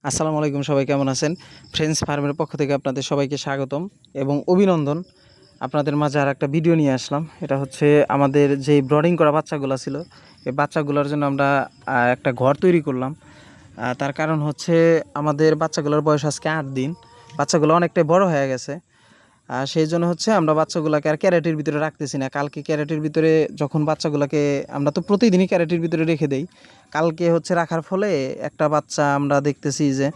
আসসালামু আলাইকুম, সবাই কেমন আছেন? ফ্রেন্ডস ফার্মের পক্ষ থেকে আপনাদের সবাইকে স্বাগতম এবং অভিনন্দন। আপনাদের মাঝে আর একটা ভিডিও নিয়ে আসলাম। এটা হচ্ছে আমাদের যেই ব্রডিং করা বাচ্চাগুলো ছিল, এই বাচ্চাগুলোর জন্য আমরা একটা ঘর তৈরি করলাম। তার কারণ হচ্ছে আমাদের বাচ্চাগুলোর বয়স আজকে 8 দিন। বাচ্চাগুলো অনেকটাই বড় হয়ে গেছে। সেই জন্য হচ্ছে আমরা বাচ্চাগুলোকে আর ক্যারেটের ভিতরে রাখতেছি না। কালকে ক্যারেটের ভিতরে যখন বাচ্চাগুলোকে আমরা তো প্রতিদিনই ক্যারেটের ভিতরে রেখে দেই, কালকে হচ্ছে রাখার ফলে একটা বাচ্চা আমরা দেখতেছি যে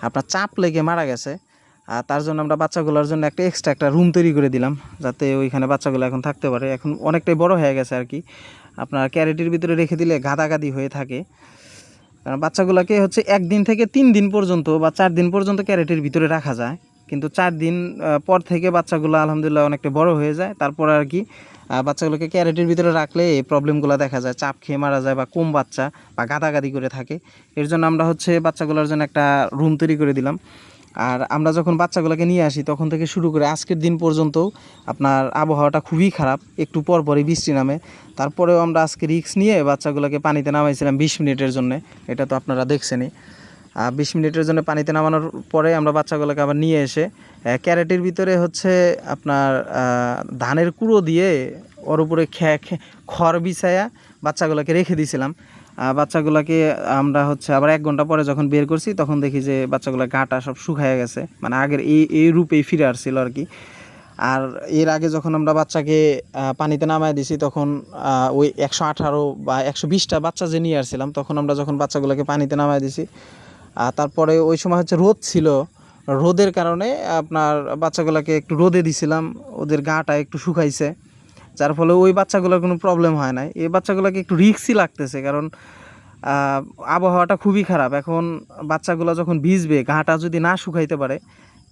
আপনার চাপ লেগে মারা গেছে। আর তার জন্য আমরা বাচ্চাগুলোর জন্য একটা এক্সট্রা একটা রুম তৈরি করে দিলাম, যাতে ওইখানে বাচ্চাগুলো এখন থাকতে পারে। এখন অনেকটাই বড় হয়ে গেছে আর কি। আপনার ক্যারেটের ভিতরে রেখে দিলে গাদাগাদি হয়ে থাকে, কারণ বাচ্চাগুলোকে হচ্ছে 1 দিন থেকে 3 দিন পর্যন্ত বা 4 দিন পর্যন্ত ক্যারেটের ভিতরে রাখা যায়, কিন্তু 4 দিন পর থেকে বাচ্চাগুলো আলহামদুলিল্লাহ অনেকটা বড় হয়ে যায়। তারপর আর কি বাচ্চাগুলোকে ক্যারেটের ভিতরে রাখলে এই প্রবলেমগুলো দেখা যায়, চাপ খেয়ে মারা যায় বা কম বাচ্চা বা গাদাগাদি করে থাকে। এর জন্য আমরা হচ্ছে বাচ্চাগুলোর জন্য একটা রুম তৈরি করে দিলাম। আর আমরা যখন বাচ্চাগুলোকে নিয়ে আসি তখন থেকে শুরু করে আজকের দিন পর্যন্ত আপনার আবহাওয়াটা খুবই খারাপ, একটু পর পরই বৃষ্টি নামে। তারপরেও আমরা আজকে রিস্ক নিয়ে বাচ্চাগুলোকে পানিতে নামাইছিলাম 20 মিনিটের জন্য। এটা তো আপনারা দেখছেনই। 20 মিনিটের জন্য পানিতে নামানোর পরে আমরা বাচ্চাগুলোকে আবার নিয়ে এসে ক্যারেটের ভিতরে হচ্ছে আপনার ধানের কুড়ো দিয়ে ওর উপরে খড় বিছায়া বাচ্চাগুলোকে রেখে দিয়েছিলাম। বাচ্চাগুলোকে আমরা হচ্ছে আবার 1 ঘন্টা পরে যখন বের করছি তখন দেখি যে বাচ্চাগুলোর গাটা সব শুকায় গেছে, মানে আগের এই রূপেই ফিরে আসছিল আর কি। আর এর আগে যখন আমরা বাচ্চাকে পানিতে নামায় দিছি তখন ওই 118 বা 120টা বাচ্চা যে নিয়ে আসছিলাম, তখন আমরা যখন বাচ্চাগুলোকে পানিতে নামায় দিছি তারপরে ওই সময় হচ্ছে রোদ ছিল। রোদের কারণে আপনার বাচ্চাগুলোকে একটু রোদে দিছিলাম, ওদের গাটা একটু শুকাইছে, যার ফলে ওই বাচ্চাগুলোর কোনো প্রবলেম হয় না। এই বাচ্চাগুলোকে একটু রিস্কই লাগতেছে, কারণ আবহাওয়াটা খুবই খারাপ। এখন বাচ্চাগুলো যখন ভিজবে, গাটা যদি না শুকাইতে পারে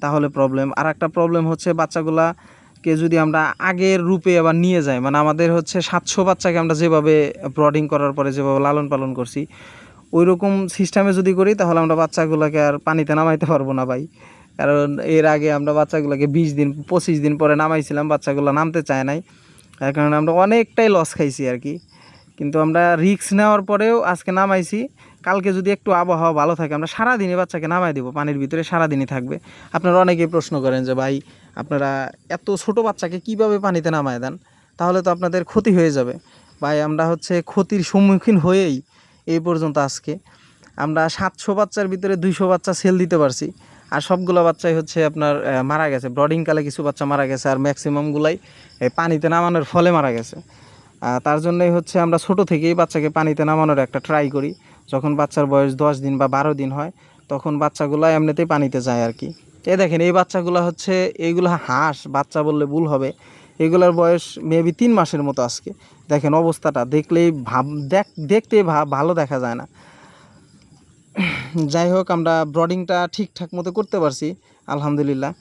তাহলে প্রবলেম। আর একটা প্রবলেম হচ্ছে বাচ্চাগুলাকে যদি আমরা আগের রূপে আবার নিয়ে যাই, মানে আমাদের হচ্ছে 700 বাচ্চাকে আমরা যেভাবে ব্রডিং করার পরে যেভাবে লালন পালন করছি ওই রকম সিস্টেমে যদি করি, তাহলে আমরা বাচ্চাগুলোকে আর পানিতে নামাইতে পারবো না ভাই। কারণ এর আগে আমরা বাচ্চাগুলোকে 20 দিন 25 দিন পরে নামাইছিলাম, বাচ্চাগুলো নামতে চায় নাই, তার কারণে আমরা অনেকটাই লস খাইছি আর কি। কিন্তু আমরা রিস্ক নেওয়ার পরেও আজকে নামাইছি। কালকে যদি একটু আবহাওয়া ভালো থাকে আমরা সারাদিনই বাচ্চাকে নামাই দেবো, পানির ভিতরে সারাদিনই থাকবে। আপনারা অনেকেই প্রশ্ন করেন যে ভাই আপনারা এত ছোট বাচ্চাকে কিভাবে পানিতে নামায় দেন, তাহলে তো আপনাদের ক্ষতি হয়ে যাবে। ভাই আমরা হচ্ছে ক্ষতির সম্মুখীন হয়েই এই পর্যন্ত আজকে আমরা 700 বাচ্চার ভিতরে 200 বাচ্চা সেল দিতে পারছি। আর সবগুলো বাচ্চাই হচ্ছে আপনার মারা গেছে, ব্রডিংকালে কিছু বাচ্চা মারা গেছে, আর ম্যাক্সিমামগুলাই পানিতে নামানোর ফলে মারা গেছে। তার জন্যই হচ্ছে আমরা ছোট থেকেই বাচ্চাকে পানিতে নামানোর একটা ট্রাই করি। যখন বাচ্চার বয়স 10 দিন বা 12 দিন হয় তখন বাচ্চাগুলো এমনিতেই পানিতে যায় আর কি। দেখেন এই বাচ্চাগুলো হচ্ছে, এইগুলো হাঁস বাচ্চা বললে ভুল হবে, এগুলোর বয়স মেবি 3 মাসের মতো আজকে। দেখেন অবস্থাটা দেখলেই দেখতে ভালো দেখা যায় না। যাই হোক, আমরা ব্রডিংটা ঠিকঠাক মতো করতে পারছি আলহামদুলিল্লাহ।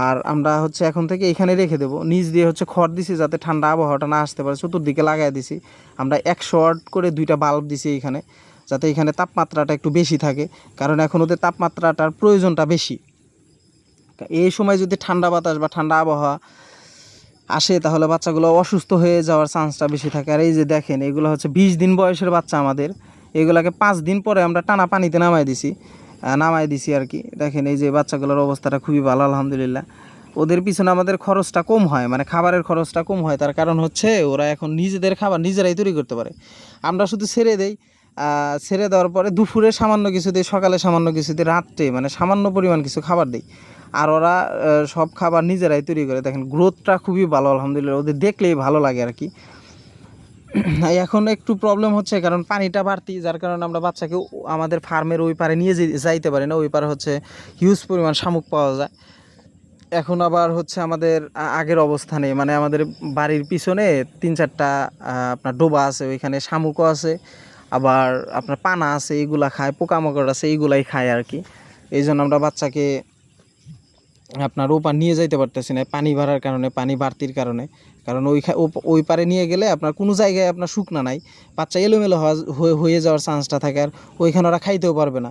আর আমরা হচ্ছে এখন থেকে এখানে রেখে দেবো, নিচ দিয়ে হচ্ছে খড় দিছি যাতে ঠান্ডা আবহাওয়াটা না আসতে পারে, চতুর্দিকে লাগাই দিছি। আমরা 100 ওয়াট করে 2টা বাল্ব দিছি এইখানে, যাতে এখানে তাপমাত্রাটা একটু বেশি থাকে, কারণ এখন ওদের তাপমাত্রাটার প্রয়োজনটা বেশি। এই সময় যদি ঠান্ডা বাতাস বা ঠান্ডা আবহাওয়া আসে তাহলে বাচ্চাগুলো অসুস্থ হয়ে যাওয়ার চান্সটা বেশি থাকে। আর এই যে দেখেন এগুলো হচ্ছে 20 দিন বয়সের বাচ্চা আমাদের, এগুলাকে 5 দিন পরে আমরা টানা পানিতে নামাই দিছি আর কি। দেখেন এই যে বাচ্চাগুলোর অবস্থাটা খুবই ভালো আলহামদুলিল্লাহ। ওদের পিছনে আমাদের খরচটা কম হয়, মানে খাবারের খরচটা কম হয়, তার কারণ হচ্ছে ওরা এখন নিজেদের খাবার নিজেরাই তৈরি করতে পারে। আমরা শুধু ছেড়ে দেই, ছেড়ে দেওয়ার পরে দুপুরে সামান্য কিছু দিই, সকালে সামান্য কিছু দিই, রাত্রে মানে সামান্য পরিমাণ কিছু খাবার দিই। আর ওরা সব খাবার নিজেরাই তৈরি করে। দেখেন গ্রোথটা খুবই ভালো আলহামদুলিল্লাহ, ওদের দেখলেই ভালো লাগে আর কি। এখন একটু প্রবলেম হচ্ছে কারণ পানিটা বাড়তি, যার কারণে আমরা বাচ্চাকে আমাদের ফার্মের ওই পারে নিয়ে যাইতে পারি না। ওই পারে হচ্ছে হিউজ পরিমাণ শামুক পাওয়া যায়। এখন আবার হচ্ছে আমাদের আগের অবস্থানে, মানে আমাদের বাড়ির পিছনে 3-4টা আপনার ডোবা আছে, ওইখানে শামুকও আছে, আবার আপনার পানা আছে, এইগুলা খায়, পোকামাকড় আছে, এইগুলাই খায় আর কি। এই জন্য আমরা বাচ্চাকে আপনার ওপার নিয়ে যাইতে পারতেছি না, পানি বাড়ার কারণে, পানি বাড়তির কারণে। কারণ ওই পারে নিয়ে গেলে আপনার কোনো জায়গায় আপনার শুকনা নাই, বাচ্চা এলোমেলো হয়ে যাওয়ার চান্সটা থাকে, আর ওইখানে ওরা খাইতেও পারবে না,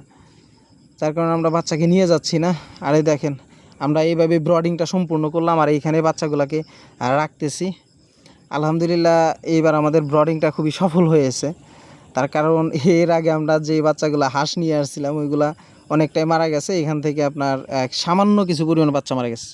যার কারণে আমরা বাচ্চাকে নিয়ে যাচ্ছি না। আর এই দেখেন আমরা এইভাবে ব্রডিংটা সম্পূর্ণ করলাম আর এইখানে বাচ্চাগুলোকে রাখতেছি আলহামদুলিল্লাহ। এইবার আমাদের ব্রডিংটা খুবই সফল হয়েছে, তার কারণ এর আগে আমরা যে বাচ্চাগুলো হাঁস নিয়ে আসছিলাম ওইগুলা অনেকটাই মারা গেছে, এখান থেকে আপনার সামান্য কিছু পরিমাণ বাচ্চা মারা গেছে।